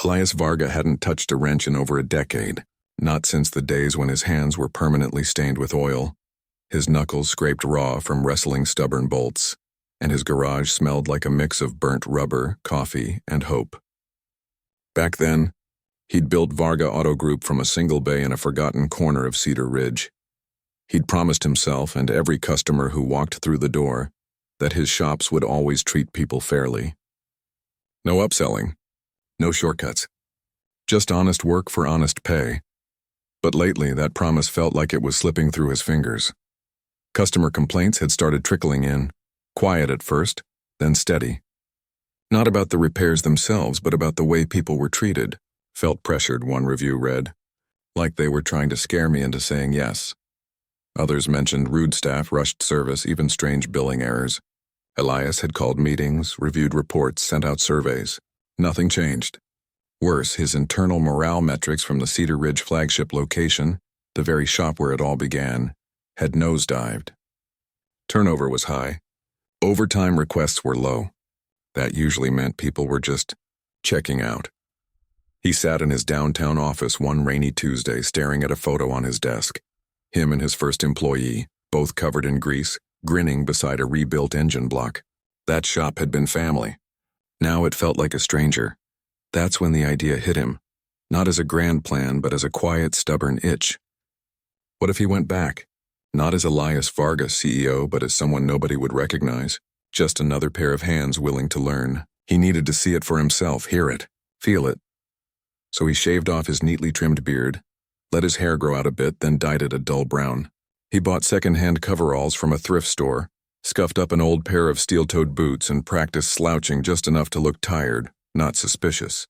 Elias Varga hadn't touched a wrench in over a decade, not since the days when his hands were permanently stained with oil, his knuckles scraped raw from wrestling stubborn bolts, and his garage smelled like a mix of burnt rubber, coffee, and hope. Back then, he'd built Varga Auto Group from a single bay in a forgotten corner of Cedar Ridge. He'd promised himself and every customer who walked through the door that his shops would always treat people fairly. No upselling, no shortcuts, just honest work for honest pay. But lately, that promise felt like it was slipping through his fingers. Customer complaints had started trickling in, quiet at first, then steady. Not about the repairs themselves, but about the way people were treated. Felt pressured, one review read. Like they were trying to scare me into saying yes. Others mentioned rude staff, rushed service, even strange billing errors. Elias had called meetings, reviewed reports, sent out surveys. Nothing changed. Worse, his internal morale metrics from the Cedar Ridge flagship location, the very shop where it all began, had nosedived. Turnover was high. Overtime requests were low. That usually meant people were just checking out. He sat in his downtown office one rainy Tuesday staring at a photo on his desk. Him and his first employee, both covered in grease, grinning beside a rebuilt engine block. That shop had been family. Now it felt like a stranger. That's when the idea hit him, not as a grand plan, but as a quiet, stubborn itch. What if he went back? Not as Elias Varga, CEO, but as someone nobody would recognize. Just another pair of hands willing to learn. He needed to see it for himself, hear it, feel it. So he shaved off his neatly trimmed beard, let his hair grow out a bit, then dyed it a dull brown. He bought second-hand coveralls from a thrift store, scuffed up an old pair of steel-toed boots, and practiced slouching just enough to look tired, not suspicious.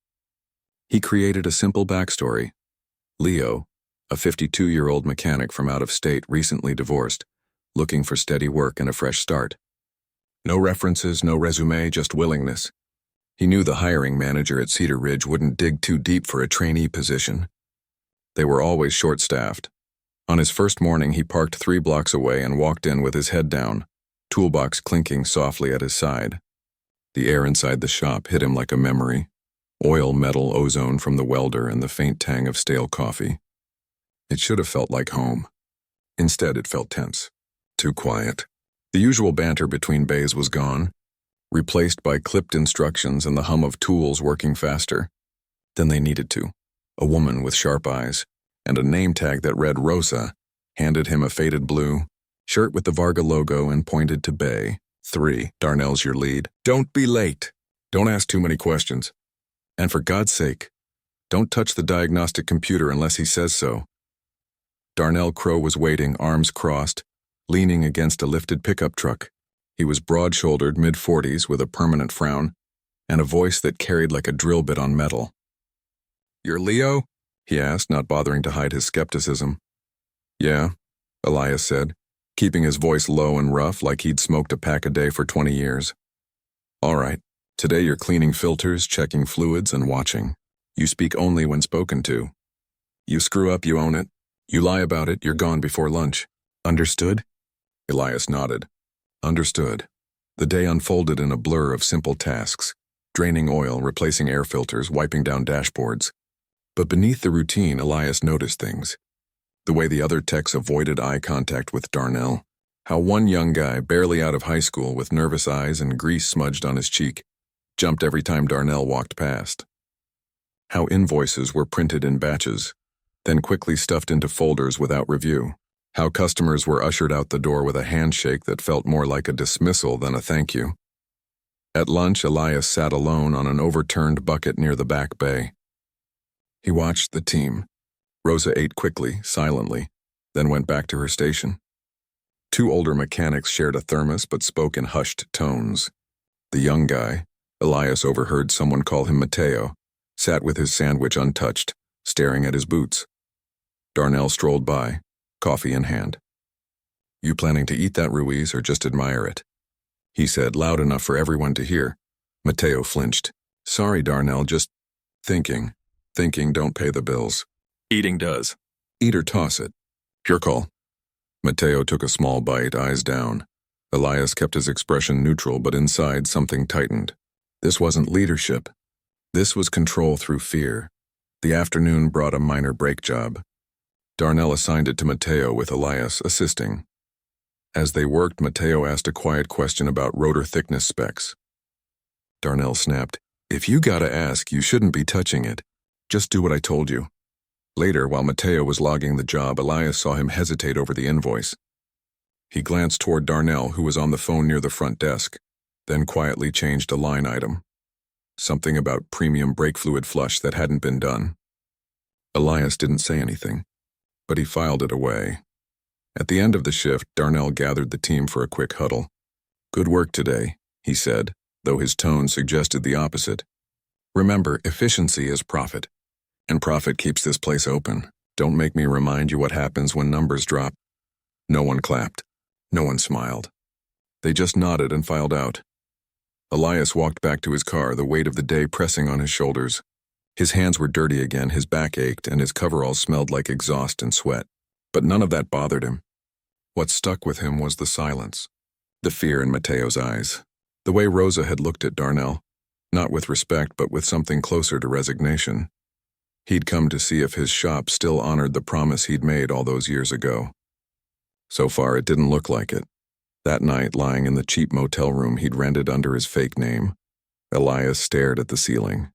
He created a simple backstory. Leo, a 52-year-old mechanic from out of state, recently divorced, looking for steady work and a fresh start. No references, no resume, just willingness. He knew the hiring manager at Cedar Ridge wouldn't dig too deep for a trainee position. They were always short-staffed. On his first morning, he parked 3 blocks away and walked in with his head down, toolbox clinking softly at his side. The air inside the shop hit him like a memory. Oil, metal, ozone from the welder, and the faint tang of stale coffee. It should have felt like home. Instead, it felt tense. Too quiet. The usual banter between bays was gone, replaced by clipped instructions and the hum of tools working faster than they needed to. A woman with sharp eyes and a name tag that read Rosa handed him a faded blue shirt with the Varga logo and pointed to Bay 3. Darnell's your lead. Don't be late. Don't ask too many questions. And for God's sake, don't touch the diagnostic computer unless he says so. Darnell Crow was waiting, arms crossed, leaning against a lifted pickup truck. He was broad-shouldered, mid-40s, with a permanent frown, and a voice that carried like a drill bit on metal. "You're Leo?" he asked, not bothering to hide his skepticism. "Yeah," Elias said, keeping his voice low and rough like he'd smoked a pack a day for 20 years. "All right, today you're cleaning filters, checking fluids, and watching. You speak only when spoken to. You screw up, you own it. You lie about it, you're gone before lunch. Understood?" Elias nodded. Understood. The day unfolded in a blur of simple tasks: draining oil, replacing air filters, wiping down dashboards. But beneath the routine, Elias noticed things. The way the other techs avoided eye contact with Darnell. How one young guy, barely out of high school with nervous eyes and grease smudged on his cheek, jumped every time Darnell walked past. How invoices were printed in batches, then quickly stuffed into folders without review. How customers were ushered out the door with a handshake that felt more like a dismissal than a thank you. At lunch, Elias sat alone on an overturned bucket near the back bay. He watched the team. Rosa ate quickly, silently, then went back to her station. 2 older mechanics shared a thermos but spoke in hushed tones. The young guy, Elias overheard someone call him Mateo, sat with his sandwich untouched, staring at his boots. Darnell strolled by, coffee in hand. "You planning to eat that, Ruiz, or just admire it?" he said, loud enough for everyone to hear. Mateo flinched. "Sorry, Darnell, just thinking. Thinking don't pay the bills. Eating does. Eat or toss it. Your call." Mateo took a small bite, eyes down. Elias kept his expression neutral, but inside something tightened. This wasn't leadership. This was control through fear. The afternoon brought a minor brake job. Darnell assigned it to Mateo with Elias assisting. As they worked, Mateo asked a quiet question about rotor thickness specs. Darnell snapped, "If you gotta ask, you shouldn't be touching it. Just do what I told you." Later, while Mateo was logging the job, Elias saw him hesitate over the invoice. He glanced toward Darnell, who was on the phone near the front desk, then quietly changed a line item. Something about premium brake fluid flush that hadn't been done. Elias didn't say anything, but he filed it away. At the end of the shift, Darnell gathered the team for a quick huddle. "Good work today," he said, though his tone suggested the opposite. "Remember, efficiency is profit, and profit keeps this place open. Don't make me remind you what happens when numbers drop." No one clapped. No one smiled. They just nodded and filed out. Elias walked back to his car, the weight of the day pressing on his shoulders. His hands were dirty again, his back ached, and his coveralls smelled like exhaust and sweat. But none of that bothered him. What stuck with him was the silence, the fear in Mateo's eyes, the way Rosa had looked at Darnell, not with respect but with something closer to resignation. He'd come to see if his shop still honored the promise he'd made all those years ago. So far, it didn't look like it. That night, lying in the cheap motel room he'd rented under his fake name, Elias stared at the ceiling.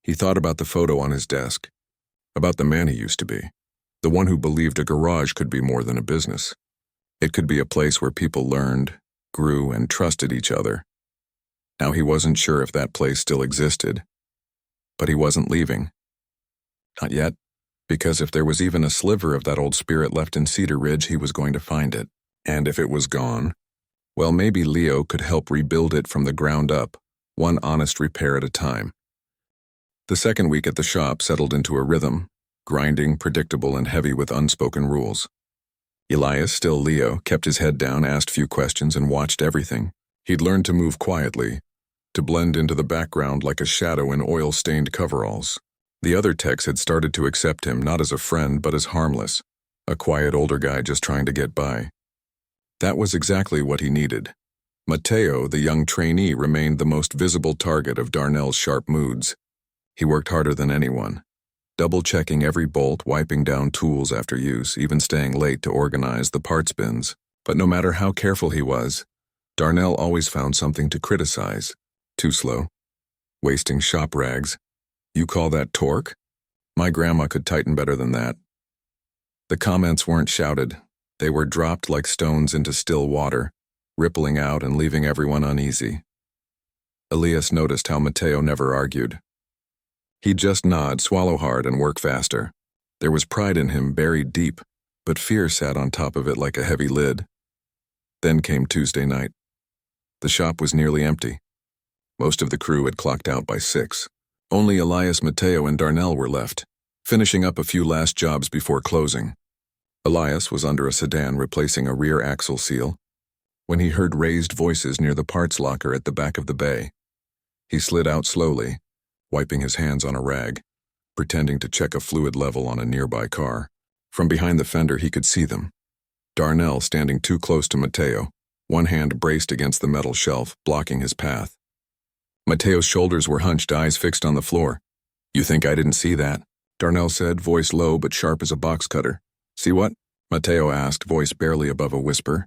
He thought about the photo on his desk, about the man he used to be, the one who believed a garage could be more than a business. It could be a place where people learned, grew, and trusted each other. Now he wasn't sure if that place still existed, but he wasn't leaving. Not yet, because if there was even a sliver of that old spirit left in Cedar Ridge, he was going to find it. And if it was gone, well, maybe Leo could help rebuild it from the ground up, one honest repair at a time. The second week at the shop settled into a rhythm, grinding, predictable, and heavy with unspoken rules. Elias, still Leo, kept his head down, asked few questions, and watched everything. He'd learned to move quietly, to blend into the background like a shadow in oil-stained coveralls. The other techs had started to accept him, not as a friend, but as harmless, a quiet older guy just trying to get by. That was exactly what he needed. Mateo, the young trainee, remained the most visible target of Darnell's sharp moods. He worked harder than anyone, double-checking every bolt, wiping down tools after use, even staying late to organize the parts bins. But no matter how careful he was, Darnell always found something to criticize. Too slow. Wasting shop rags. "You call that torque? My grandma could tighten better than that." The comments weren't shouted. They were dropped like stones into still water, rippling out and leaving everyone uneasy. Elias noticed how Mateo never argued. He'd just nod, swallow hard, and work faster. There was pride in him buried deep, but fear sat on top of it like a heavy lid. Then came Tuesday night. The shop was nearly empty. Most of the crew had clocked out by 6. Only Elias, Mateo, and Darnell were left, finishing up a few last jobs before closing. Elias was under a sedan replacing a rear axle seal when he heard raised voices near the parts locker at the back of the bay. He slid out slowly, wiping his hands on a rag, pretending to check a fluid level on a nearby car. From behind the fender he could see them. Darnell standing too close to Mateo, one hand braced against the metal shelf, blocking his path. Mateo's shoulders were hunched, eyes fixed on the floor. "You think I didn't see that?" Darnell said, voice low but sharp as a box cutter. "See what?" Mateo asked, voice barely above a whisper.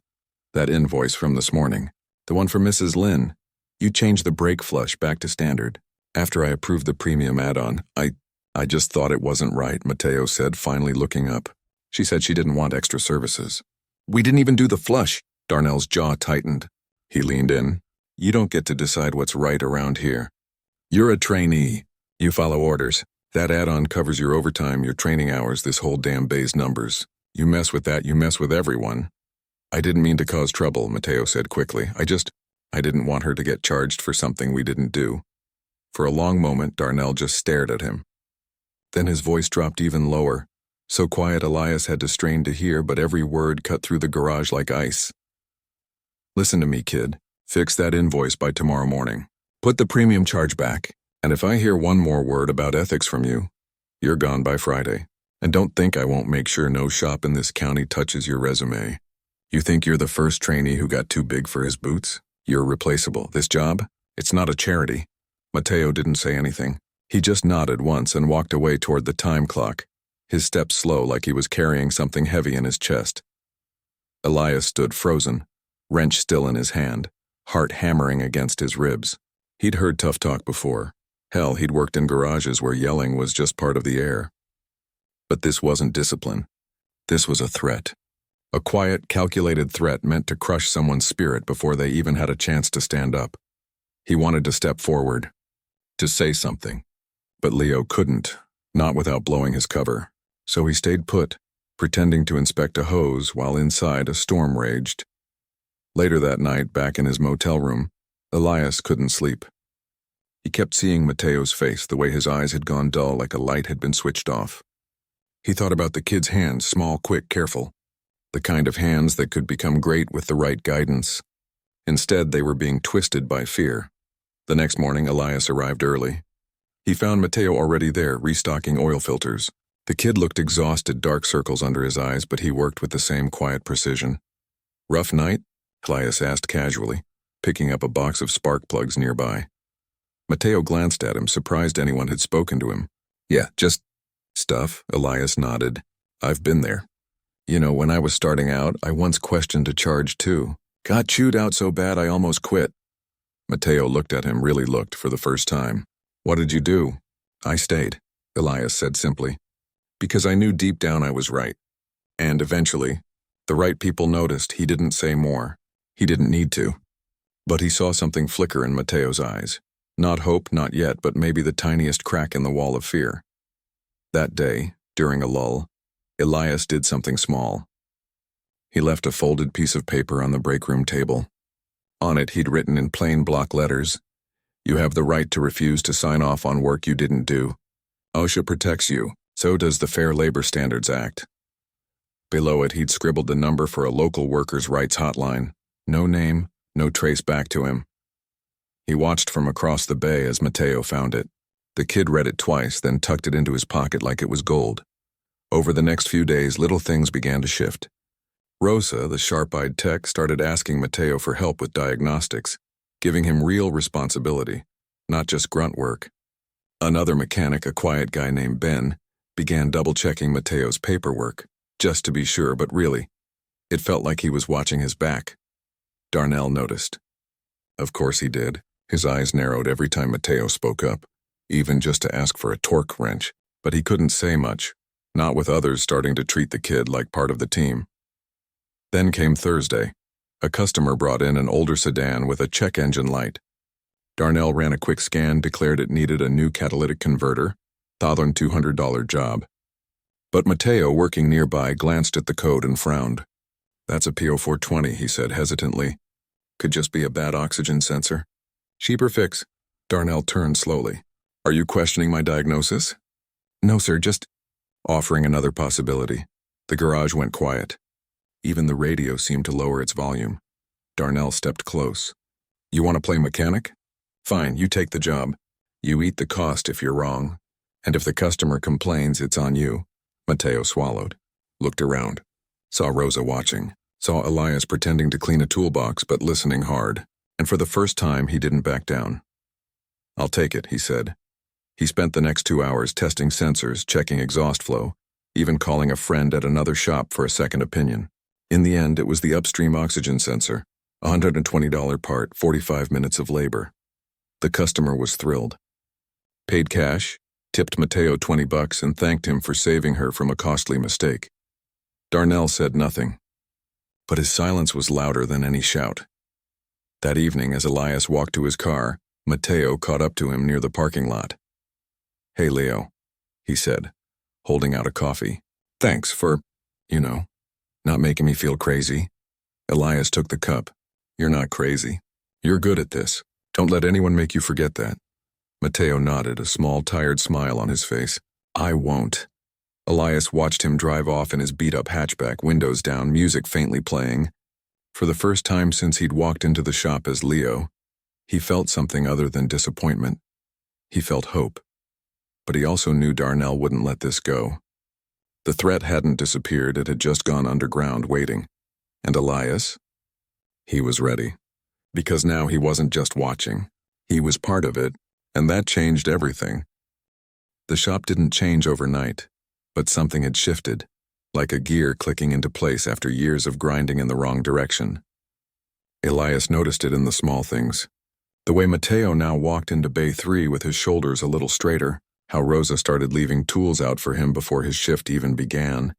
"That invoice from this morning. The one for Mrs. Lynn. You changed the brake flush back to standard. After I approved the premium add-on, I just thought it wasn't right," Mateo said, finally looking up. "She said she didn't want extra services." "We didn't even do the flush." Darnell's jaw tightened. He leaned in. "You don't get to decide what's right around here. You're a trainee. You follow orders. That add-on covers your overtime, your training hours, this whole damn bay's numbers. You mess with that, you mess with everyone." "I didn't mean to cause trouble," Mateo said quickly. I didn't want her to get charged for something we didn't do." For a long moment, Darnell just stared at him. Then his voice dropped even lower, so quiet Elias had to strain to hear, but every word cut through the garage like ice. "Listen to me, kid. Fix that invoice by tomorrow morning. Put the premium charge back. And if I hear one more word about ethics from you, you're gone by Friday. And don't think I won't make sure no shop in this county touches your resume. You think you're the first trainee who got too big for his boots? You're replaceable. This job? It's not a charity. Mateo didn't say anything. He just nodded once and walked away toward the time clock, his steps slow like he was carrying something heavy in his chest. Elias stood frozen, wrench still in his hand, heart hammering against his ribs. He'd heard tough talk before. Hell, he'd worked in garages where yelling was just part of the air. But this wasn't discipline. This was a threat. A quiet, calculated threat meant to crush someone's spirit before they even had a chance to stand up. He wanted to step forward, to say something. But Leo couldn't, not without blowing his cover. So he stayed put, pretending to inspect a hose while inside a storm raged. Later that night, back in his motel room, Elias couldn't sleep. He kept seeing Mateo's face, the way his eyes had gone dull like a light had been switched off. He thought about the kid's hands, small, quick, careful. The kind of hands that could become great with the right guidance. Instead, they were being twisted by fear. The next morning, Elias arrived early. He found Mateo already there, restocking oil filters. The kid looked exhausted, dark circles under his eyes, but he worked with the same quiet precision. Rough night? Elias asked casually, picking up a box of spark plugs nearby. Mateo glanced at him, surprised anyone had spoken to him. Yeah, just stuff, Elias nodded. I've been there. You know, when I was starting out, I once questioned a charge too. Got chewed out so bad I almost quit. Mateo looked at him, really looked, for the first time. What did you do? I stayed, Elias said simply. Because I knew deep down I was right. And eventually, the right people noticed. He didn't say more. He didn't need to. But he saw something flicker in Mateo's eyes. Not hope, not yet, but maybe the tiniest crack in the wall of fear. That day, during a lull, Elias did something small. He left a folded piece of paper on the break room table. On it, he'd written in plain block letters, "You have the right to refuse to sign off on work you didn't do. OSHA protects you, so does the Fair Labor Standards Act." Below it, he'd scribbled the number for a local workers' rights hotline. No name, no trace back to him. He watched from across the bay as Mateo found it. The kid read it twice, then tucked it into his pocket like it was gold. Over the next few days, little things began to shift. Rosa, the sharp-eyed tech, started asking Mateo for help with diagnostics, giving him real responsibility, not just grunt work. Another mechanic, a quiet guy named Ben, began double-checking Mateo's paperwork, just to be sure, but really, it felt like he was watching his back. Darnell noticed. Of course he did. His eyes narrowed every time Mateo spoke up, even just to ask for a torque wrench, but he couldn't say much, not with others starting to treat the kid like part of the team. Then came Thursday. A customer brought in an older sedan with a check engine light. Darnell ran a quick scan, declared it needed a new catalytic converter, $1,200 job. But Mateo, working nearby, glanced at the code and frowned. That's a PO 420, he said hesitantly. Could just be a bad oxygen sensor. Cheaper fix. Darnell turned slowly. Are you questioning my diagnosis? No, sir, just offering another possibility. The garage went quiet. Even the radio seemed to lower its volume. Darnell stepped close. You want to play mechanic? Fine, you take the job. You eat the cost if you're wrong. And if the customer complains, it's on you. Mateo swallowed, looked around, saw Rosa watching, saw Elias pretending to clean a toolbox but listening hard, and for the first time he didn't back down. I'll take it, he said. He spent the next 2 hours testing sensors, checking exhaust flow, even calling a friend at another shop for a second opinion. In the end, it was the upstream oxygen sensor, $120 part, 45 minutes of labor. The customer was thrilled. Paid cash, tipped Mateo $20 and thanked him for saving her from a costly mistake. Darnell said nothing, but his silence was louder than any shout. That evening, as Elias walked to his car, Mateo caught up to him near the parking lot. Hey, Leo, he said, holding out a coffee. Thanks for, not making me feel crazy. Elias took the cup. You're not crazy. You're good at this. Don't let anyone make you forget that. Mateo nodded, a small, tired smile on his face. I won't. Elias watched him drive off in his beat-up hatchback, windows down, music faintly playing. For the first time since he'd walked into the shop as Leo, he felt something other than disappointment. He felt hope. But he also knew Darnell wouldn't let this go. The threat hadn't disappeared, it had just gone underground, waiting. And Elias? He was ready. Because now he wasn't just watching. He was part of it, And that changed everything. The shop didn't change overnight, but something had shifted, like a gear clicking into place after years of grinding in the wrong direction. Elias noticed it in the small things. The way Mateo now walked into Bay 3 with his shoulders a little straighter, how Rosa started leaving tools out for him before his shift even began,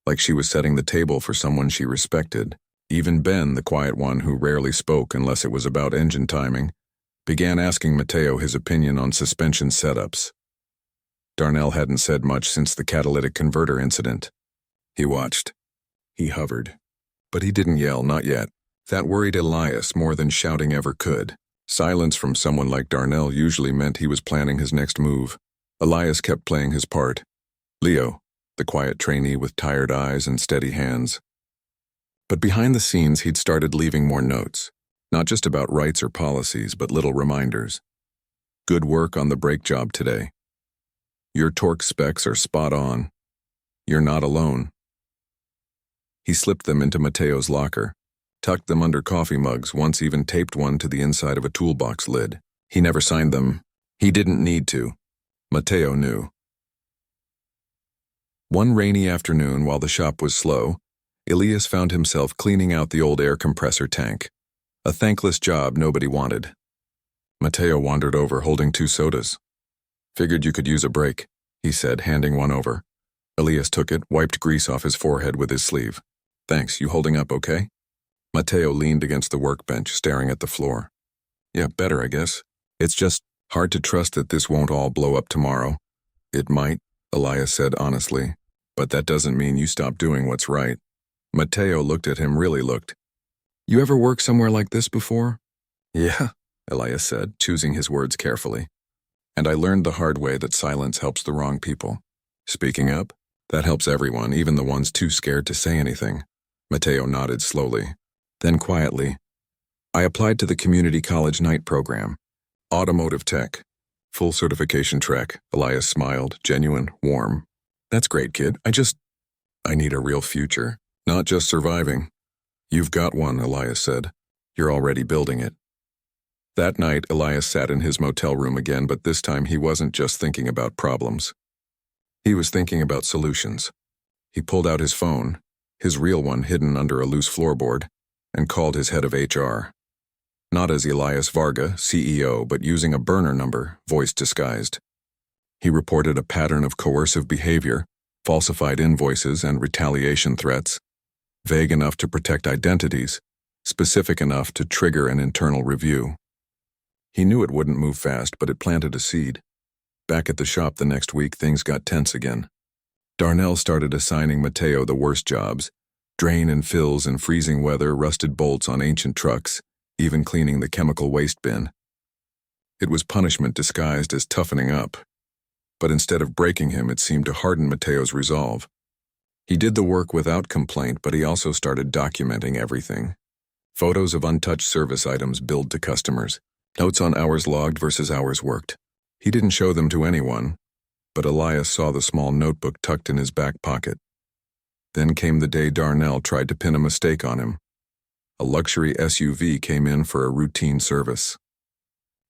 like she was setting the table for someone she respected. Even Ben, the quiet one who rarely spoke unless it was about engine timing, began asking Mateo his opinion on suspension setups. Darnell hadn't said much since the catalytic converter incident. He watched. He hovered. But he didn't yell, not yet. That worried Elias more than shouting ever could. Silence from someone like Darnell usually meant he was planning his next move. Elias kept playing his part. Leo, the quiet trainee with tired eyes and steady hands. But behind the scenes, he'd started leaving more notes, not just about rights or policies, but little reminders. Good work on the brake job today. Your torque specs are spot on. You're not alone. He slipped them into Mateo's locker, tucked them under coffee mugs, once even taped one to the inside of a toolbox lid. He never signed them. He didn't need to. Mateo knew. One rainy afternoon, while the shop was slow, Elias found himself cleaning out the old air compressor tank, a thankless job nobody wanted. Mateo wandered over holding 2 sodas. Figured you could use a break, he said, handing one over. Elias took it, wiped grease off his forehead with his sleeve. Thanks, you holding up okay? Mateo leaned against the workbench, staring at the floor. Yeah, better, I guess. It's just hard to trust that this won't all blow up tomorrow. It might, Elias said honestly, but that doesn't mean you stop doing what's right. Mateo looked at him, really looked. You ever worked somewhere like this before? Yeah, Elias said, choosing his words carefully. And I learned the hard way that silence helps the wrong people. Speaking up, that helps everyone, even the ones too scared to say anything. Mateo nodded slowly. Then quietly, I applied to the community college night program. Automotive tech. Full certification track. Elias smiled, genuine, warm. That's great, kid. I need a real future. Not just surviving. You've got one, Elias said. You're already building it. That night, Elias sat in his motel room again, but this time he wasn't just thinking about problems. He was thinking about solutions. He pulled out his phone, his real one hidden under a loose floorboard, and called his head of HR. Not as Elias Varga, CEO, but using a burner number, voice disguised. He reported a pattern of coercive behavior, falsified invoices, and retaliation threats, vague enough to protect identities, specific enough to trigger an internal review. He knew it wouldn't move fast, but it planted a seed. Back at the shop the next week, things got tense again. Darnell started assigning Mateo the worst jobs, drain and fills in freezing weather, rusted bolts on ancient trucks, even cleaning the chemical waste bin. It was punishment disguised as toughening up. But instead of breaking him, it seemed to harden Mateo's resolve. He did the work without complaint, but he also started documenting everything. Photos of untouched service items billed to customers, notes on hours logged versus hours worked. He didn't show them to anyone, but Elias saw the small notebook tucked in his back pocket. Then came the day Darnell tried to pin a mistake on him. A luxury SUV came in for a routine service.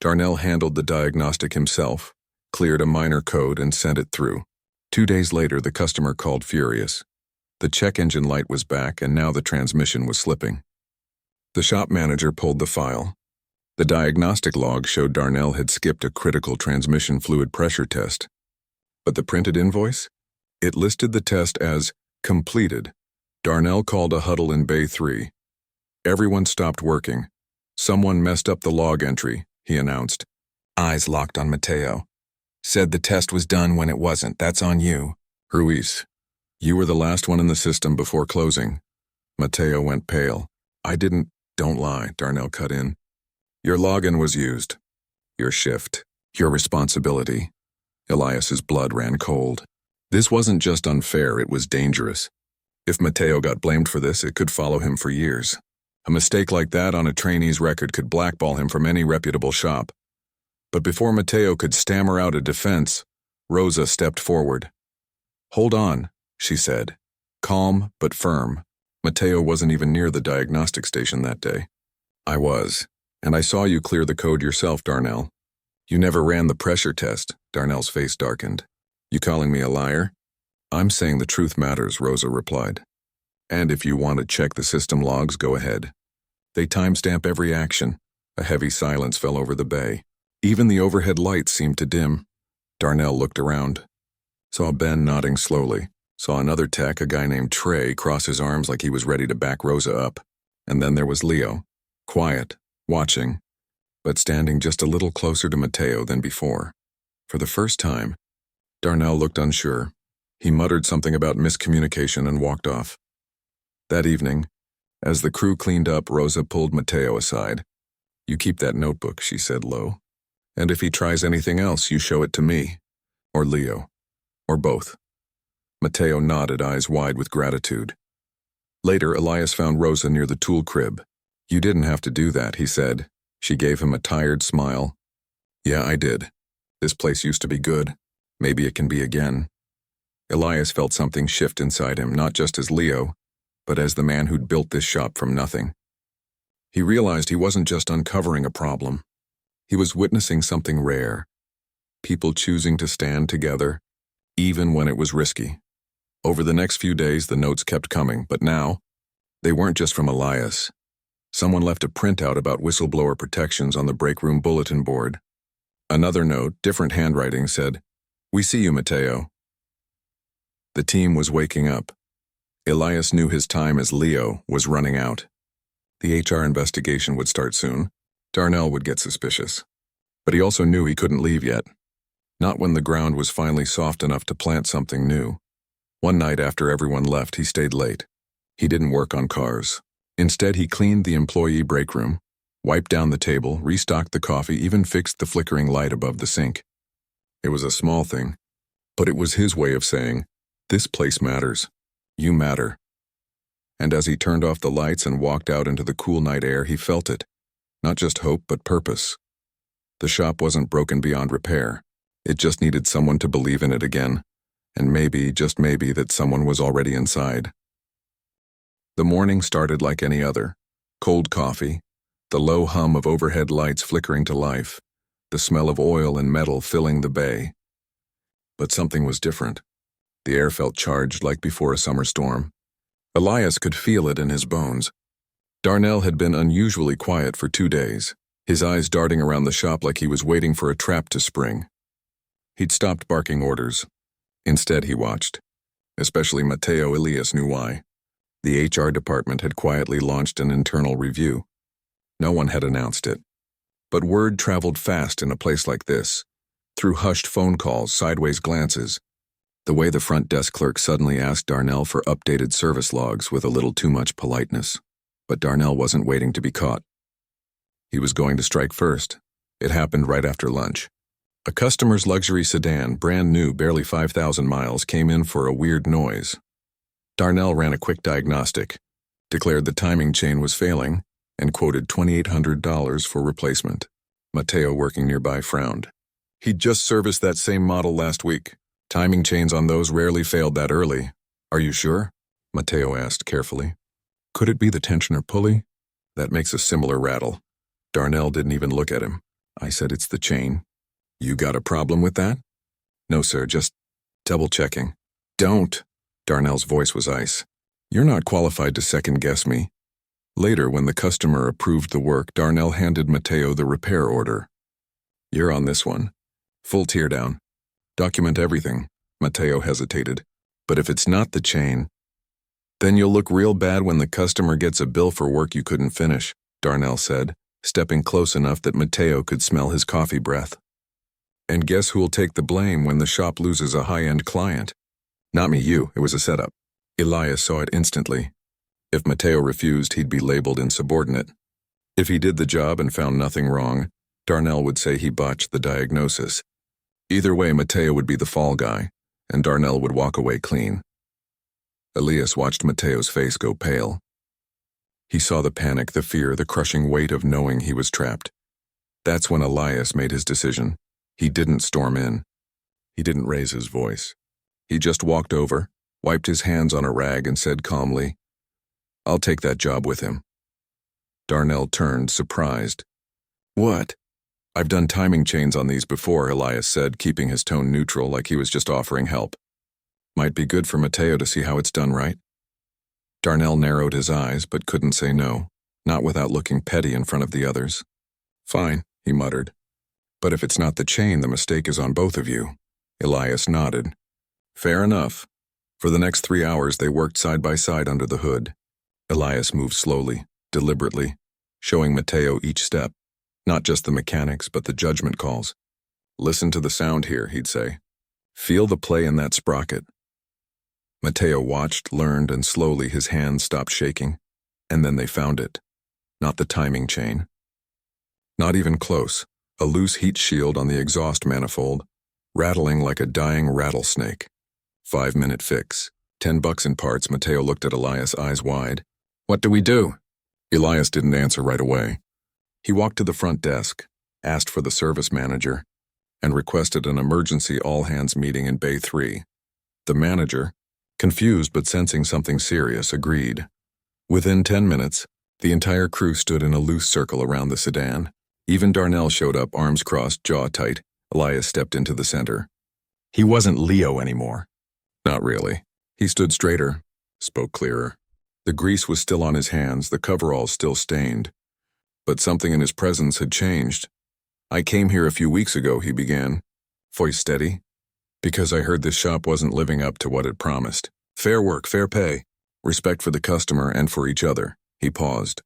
Darnell handled the diagnostic himself, cleared a minor code, and sent it through. 2 days later, the customer called furious. The check engine light was back, and now the transmission was slipping. The shop manager pulled the file. The diagnostic log showed Darnell had skipped a critical transmission fluid pressure test. But the printed invoice? It listed the test as completed. Darnell called a huddle in Bay 3. Everyone stopped working. Someone messed up the log entry, he announced. Eyes locked on Mateo. Said the test was done when it wasn't. That's on you. Ruiz, you were the last one in the system before closing. Mateo went pale. Don't lie, Darnell cut in. Your login was used. Your shift. Your responsibility. Elias's blood ran cold. This wasn't just unfair, it was dangerous. If Mateo got blamed for this, it could follow him for years. A mistake like that on a trainee's record could blackball him from any reputable shop. But before Mateo could stammer out a defense, Rosa stepped forward. Hold on, she said, calm but firm. Mateo wasn't even near the diagnostic station that day. I was, and I saw you clear the code yourself, Darnell. You never ran the pressure test. Darnell's face darkened. You calling me a liar? I'm saying the truth matters, Rosa replied. And if you want to check the system logs, go ahead. They timestamp every action. A heavy silence fell over the bay. Even the overhead lights seemed to dim. Darnell looked around. Saw Ben nodding slowly. Saw another tech, a guy named Trey, cross his arms like he was ready to back Rosa up. And then there was Leo. Quiet, watching, but standing just a little closer to Mateo than before. For the first time, Darnell looked unsure. He muttered something about miscommunication and walked off. That evening, as the crew cleaned up, Rosa pulled Mateo aside. You keep that notebook, she said low. And if he tries anything else, you show it to me. Or Leo. Or both. Mateo nodded, eyes wide with gratitude. Later, Elias found Rosa near the tool crib. You didn't have to do that, he said. She gave him a tired smile. Yeah, I did. This place used to be good. Maybe it can be again. Elias felt something shift inside him, not just as Leo, but as the man who'd built this shop from nothing. He realized he wasn't just uncovering a problem. He was witnessing something rare. People choosing to stand together, even when it was risky. Over the next few days, the notes kept coming, but now, they weren't just from Elias. Someone left a printout about whistleblower protections on the break room bulletin board. Another note, different handwriting, said, "We see you, Mateo." The team was waking up. Elias knew his time as Leo was running out. The HR investigation would start soon. Darnell would get suspicious. But he also knew he couldn't leave yet. Not when the ground was finally soft enough to plant something new. One night after everyone left, he stayed late. He didn't work on cars. Instead, he cleaned the employee break room, wiped down the table, restocked the coffee, even fixed the flickering light above the sink. It was a small thing, but it was his way of saying, "This place matters. You matter." And as he turned off the lights and walked out into the cool night air, he felt it. Not just hope, but purpose. The shop wasn't broken beyond repair. It just needed someone to believe in it again. And maybe, just maybe, that someone was already inside. The morning started like any other. Cold coffee, the low hum of overhead lights flickering to life, the smell of oil and metal filling the bay. But something was different. The air felt charged like before a summer storm. Elias could feel it in his bones. Darnell had been unusually quiet for 2 days, his eyes darting around the shop like he was waiting for a trap to spring. He'd stopped barking orders. Instead, he watched. Especially Mateo. Elias knew why. The HR department had quietly launched an internal review. No one had announced it. But word traveled fast in a place like this, through hushed phone calls, sideways glances. The way the front desk clerk suddenly asked Darnell for updated service logs with a little too much politeness. But Darnell wasn't waiting to be caught. He was going to strike first. It happened right after lunch. A customer's luxury sedan, brand new, barely 5,000 miles, came in for a weird noise. Darnell ran a quick diagnostic, declared the timing chain was failing, and quoted $2,800 for replacement. Mateo, working nearby, frowned. He'd just serviced that same model last week. Timing chains on those rarely failed that early. Are you sure? Mateo asked carefully. Could it be the tensioner pulley? That makes a similar rattle. Darnell didn't even look at him. I said it's the chain. You got a problem with that? No, sir, just double-checking. Don't! Darnell's voice was ice. You're not qualified to second-guess me. Later, when the customer approved the work, Darnell handed Mateo the repair order. You're on this one. Full teardown. Document everything. Mateo hesitated. But if it's not the chain, then you'll look real bad when the customer gets a bill for work you couldn't finish, Darnell said, stepping close enough that Mateo could smell his coffee breath. And guess who'll take the blame when the shop loses a high-end client? Not me, you. It was a setup. Elias saw it instantly. If Mateo refused, he'd be labeled insubordinate. If he did the job and found nothing wrong, Darnell would say he botched the diagnosis. Either way, Mateo would be the fall guy, and Darnell would walk away clean. Elias watched Mateo's face go pale. He saw the panic, the fear, the crushing weight of knowing he was trapped. That's when Elias made his decision. He didn't storm in. He didn't raise his voice. He just walked over, wiped his hands on a rag, and said calmly, I'll take that job with him. Darnell turned, surprised. What? I've done timing chains on these before, Elias said, keeping his tone neutral like he was just offering help. Might be good for Mateo to see how it's done, right? Darnell narrowed his eyes but couldn't say no, not without looking petty in front of the others. Fine, he muttered. But if it's not the chain, the mistake is on both of you. Elias nodded. Fair enough. For the next 3 hours they worked side by side under the hood. Elias moved slowly, deliberately, showing Mateo each step, not just the mechanics but the judgment calls. Listen to the sound here, he'd say. Feel the play in that sprocket. Mateo watched, learned, and slowly his hands stopped shaking. And then they found it. Not the timing chain. Not even close. A loose heat shield on the exhaust manifold, rattling like a dying rattlesnake. 5-minute fix. $10 in parts. Mateo looked at Elias, eyes wide. What do we do? Elias didn't answer right away. He walked to the front desk, asked for the service manager, and requested an emergency all-hands meeting in Bay 3. The manager, confused but sensing something serious, agreed. Within 10 minutes, the entire crew stood in a loose circle around the sedan. Even Darnell showed up, arms crossed, jaw tight. Elias stepped into the center. He wasn't Leo anymore. Not really. He stood straighter, spoke clearer. The grease was still on his hands, the coveralls still stained. But something in his presence had changed. I came here a few weeks ago, he began, voice steady, because I heard this shop wasn't living up to what it promised. Fair work, fair pay, respect for the customer and for each other. He paused,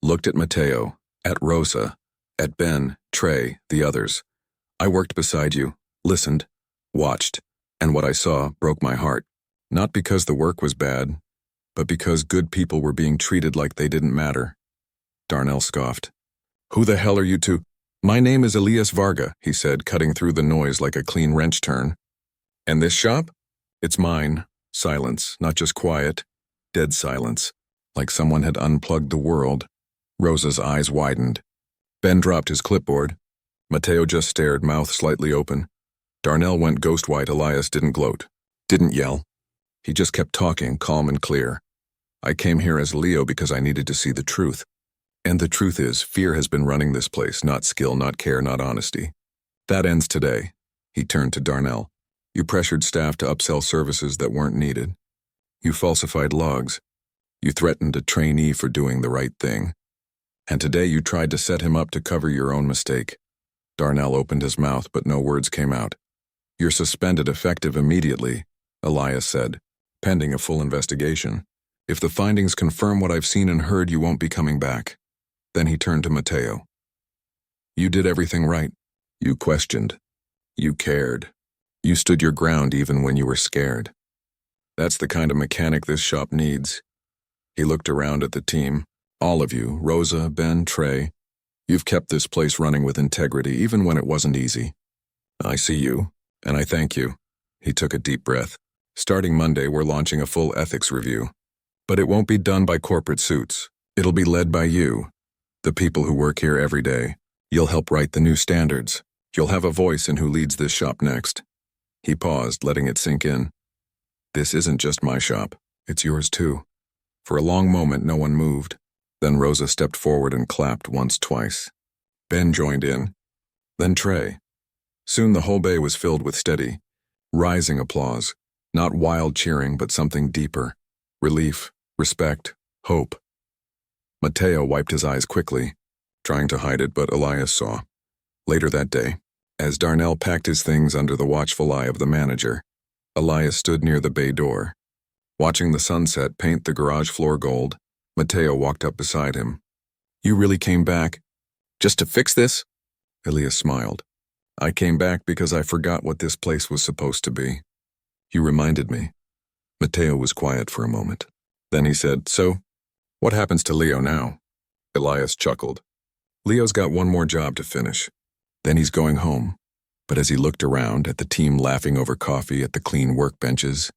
looked at Mateo, at Rosa, at Ben, Trey, the others. I worked beside you, listened, watched, and what I saw broke my heart. Not because the work was bad, but because good people were being treated like they didn't matter. Darnell scoffed. Who the hell are you two? My name is Elias Varga, he said, cutting through the noise like a clean wrench turn. And this shop? It's mine. Silence, not just quiet, dead silence, like someone had unplugged the world. Rosa's eyes widened. Ben dropped his clipboard. Mateo just stared, mouth slightly open. Darnell went ghost white. Elias didn't gloat, didn't yell. He just kept talking, calm and clear. I came here as Leo because I needed to see the truth. And the truth is, fear has been running this place, not skill, not care, not honesty. That ends today. He turned to Darnell. You pressured staff to upsell services that weren't needed. You falsified logs. You threatened a trainee for doing the right thing. And today you tried to set him up to cover your own mistake. Darnell opened his mouth, but no words came out. You're suspended effective immediately, Elias said, pending a full investigation. If the findings confirm what I've seen and heard, you won't be coming back. Then he turned to Mateo. You did everything right. You questioned. You cared. You stood your ground even when you were scared. That's the kind of mechanic this shop needs. He looked around at the team. All of you, Rosa, Ben, Trey. You've kept this place running with integrity even when it wasn't easy. I see you, and I thank you. He took a deep breath. Starting Monday, we're launching a full ethics review. But it won't be done by corporate suits. It'll be led by you, the people who work here every day. You'll help write the new standards. You'll have a voice in who leads this shop next. He paused, letting it sink in. This isn't just my shop. It's yours too. For a long moment, no one moved. Then Rosa stepped forward and clapped once, twice. Ben joined in. Then Trey. Soon the whole bay was filled with steady, rising applause. Not wild cheering, but something deeper. Relief, respect, hope. Mateo wiped his eyes quickly, trying to hide it, but Elias saw. Later that day, as Darnell packed his things under the watchful eye of the manager, Elias stood near the bay door. Watching the sunset paint the garage floor gold, Mateo walked up beside him. You really came back? Just to fix this? Elias smiled. I came back because I forgot what this place was supposed to be. You reminded me. Mateo was quiet for a moment. Then he said, So, what happens to Leo now? Elias chuckled. Leo's got one more job to finish. Then he's going home. But as he looked around at the team laughing over coffee, at the clean workbenches,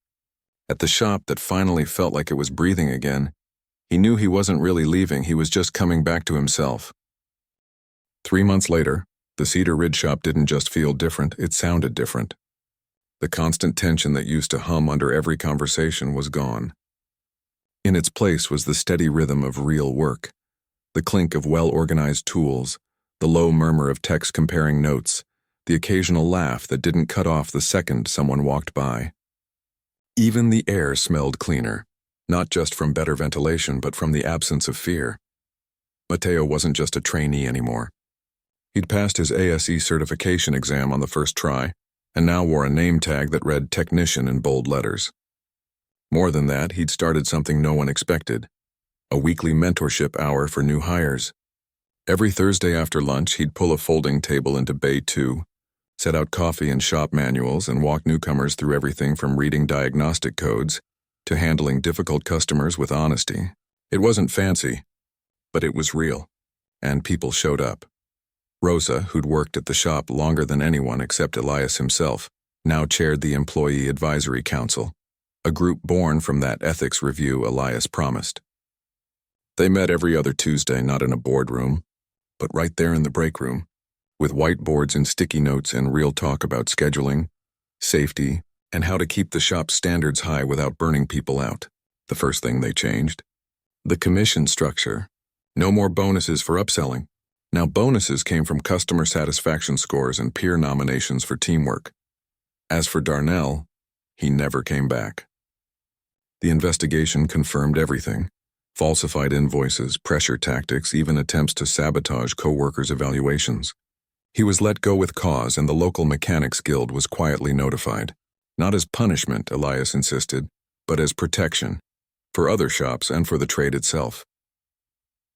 at the shop that finally felt like it was breathing again, he knew he wasn't really leaving, he was just coming back to himself. 3 months later, the Cedar Ridge shop didn't just feel different, it sounded different. The constant tension that used to hum under every conversation was gone. In its place was the steady rhythm of real work, the clink of well-organized tools, The low murmur of text comparing notes, the occasional laugh that didn't cut off the second someone walked by. Even the air smelled cleaner, not just from better ventilation but from the absence of fear. Mateo wasn't just a trainee anymore. He'd passed his ASE certification exam on the first try, and now wore a name tag that read technician in bold letters. More than that, he'd started something no one expected, a weekly mentorship hour for new hires. Every Thursday after lunch, he'd pull a folding table into Bay 2, set out coffee and shop manuals, and walk newcomers through everything from reading diagnostic codes to handling difficult customers with honesty. It wasn't fancy, but it was real, and people showed up. Rosa, who'd worked at the shop longer than anyone except Elias himself, now chaired the Employee Advisory Council, a group born from that ethics review Elias promised. They met every other Tuesday, not in a boardroom, but right there in the break room, with whiteboards and sticky notes and real talk about scheduling, safety, and how to keep the shop's standards high without burning people out. The first thing they changed: the commission structure. No more bonuses for upselling. Now bonuses came from customer satisfaction scores and peer nominations for teamwork. As for Darnell, he never came back. The investigation confirmed everything: falsified invoices, pressure tactics, even attempts to sabotage co-workers' evaluations. He was let go with cause, and the local mechanics guild was quietly notified. Not as punishment, Elias insisted, but as protection, for other shops and for the trade itself.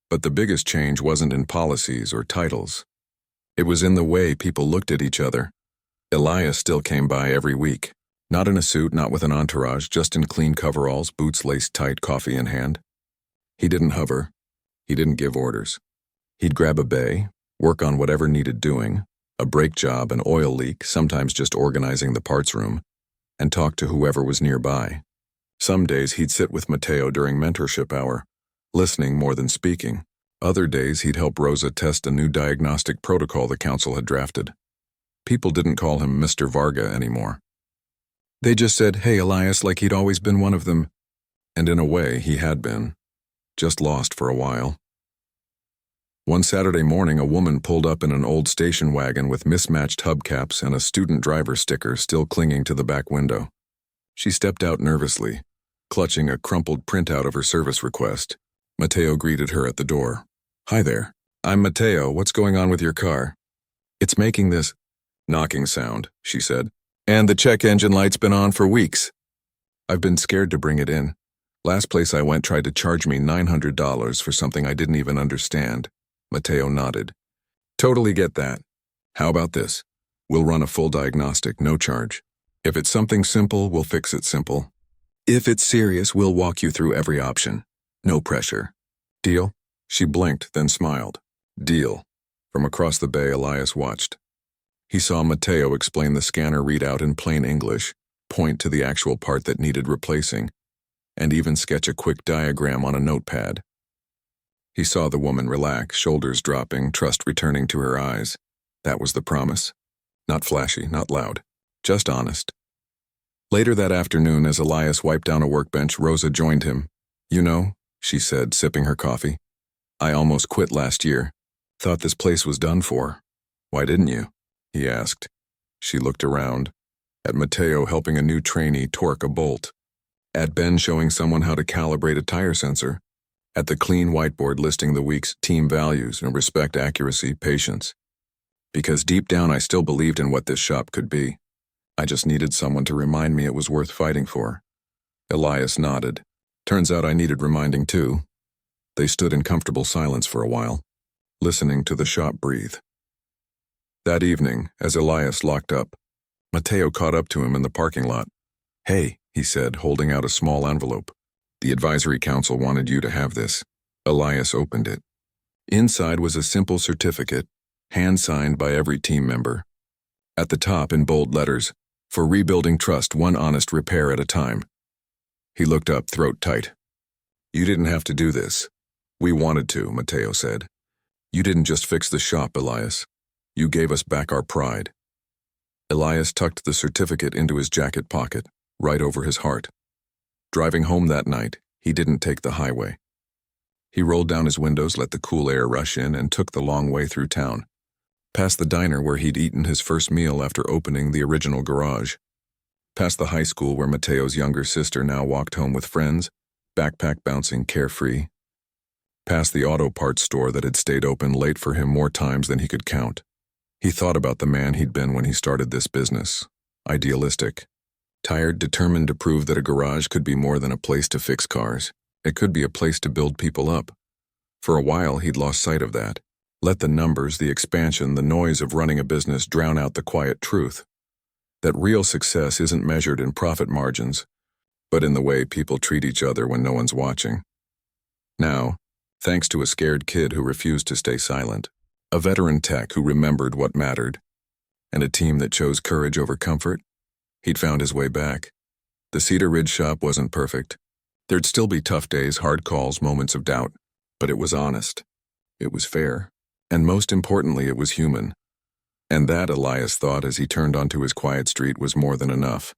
But the biggest change wasn't in policies or titles. It was in the way people looked at each other. Elias still came by every week, not in a suit, not with an entourage, just in clean coveralls, boots laced tight, coffee in hand. He didn't hover. He didn't give orders. He'd grab a bay, work on whatever needed doing, a brake job, an oil leak, sometimes just organizing the parts room, and talk to whoever was nearby. Some days he'd sit with Mateo during mentorship hour, listening more than speaking. Other days he'd help Rosa test a new diagnostic protocol the council had drafted. People didn't call him Mr. Varga anymore. They just said, "Hey, Elias," like he'd always been one of them. And in a way, he had been. Just lost for a while. One Saturday morning, a woman pulled up in an old station wagon with mismatched hubcaps and a student driver sticker still clinging to the back window. She stepped out nervously, clutching a crumpled printout of her service request. Mateo greeted her at the door. "Hi there. I'm Mateo. What's going on with your car?" "It's making this knocking sound," she said. "And the check engine light's been on for weeks. I've been scared to bring it in. Last place I went tried to charge me $900 for something I didn't even understand." Mateo nodded. "Totally get that. How about this? We'll run a full diagnostic, no charge. If it's something simple, we'll fix it simple. If it's serious, we'll walk you through every option. No pressure. Deal?" She blinked, then smiled. "Deal." From across the bay, Elias watched. He saw Mateo explain the scanner readout in plain English, point to the actual part that needed replacing, and even sketch a quick diagram on a notepad. He saw the woman relax, shoulders dropping, trust returning to her eyes. That was the promise. Not flashy, not loud, just honest. Later that afternoon, as Elias wiped down a workbench, Rosa joined him. "You know," she said, sipping her coffee, "I almost quit last year. Thought this place was done for." "Why didn't you?" he asked. She looked around, at Mateo helping a new trainee torque a bolt, at Ben showing someone how to calibrate a tire sensor, at the clean whiteboard listing the week's team values and respect, accuracy, patience. Because deep down I still believed in what this shop could be. I just needed someone to remind me it was worth fighting for. Elias nodded. Turns out I needed reminding too. They stood in comfortable silence for a while, listening to the shop breathe. That evening, as Elias locked up, Mateo caught up to him in the parking lot. "Hey," he said, holding out a small envelope. "The advisory council wanted you to have this." Elias opened it. Inside was a simple certificate, hand-signed by every team member. At the top, in bold letters, "For rebuilding trust, one honest repair at a time." He looked up, throat tight. "You didn't have to do this. We wanted to," Mateo said. "You didn't just fix the shop, Elias. You gave us back our pride." Elias tucked the certificate into his jacket pocket, right over his heart. Driving home that night, he didn't take the highway. He rolled down his windows, let the cool air rush in, and took the long way through town. Past the diner where he'd eaten his first meal after opening the original garage. Past the high school where Mateo's younger sister now walked home with friends, backpack bouncing carefree. Past the auto parts store that had stayed open late for him more times than he could count. He thought about the man he'd been when he started this business. Idealistic. Tired, determined to prove that a garage could be more than a place to fix cars. It could be a place to build people up. For a while, he'd lost sight of that. Let the numbers, the expansion, the noise of running a business drown out the quiet truth. That real success isn't measured in profit margins, but in the way people treat each other when no one's watching. Now, thanks to a scared kid who refused to stay silent, a veteran tech who remembered what mattered, and a team that chose courage over comfort, he'd found his way back. The Cedar Ridge shop wasn't perfect. There'd still be tough days, hard calls, moments of doubt, but it was honest. It was fair. And most importantly, it was human. And that, Elias thought as he turned onto his quiet street, was more than enough.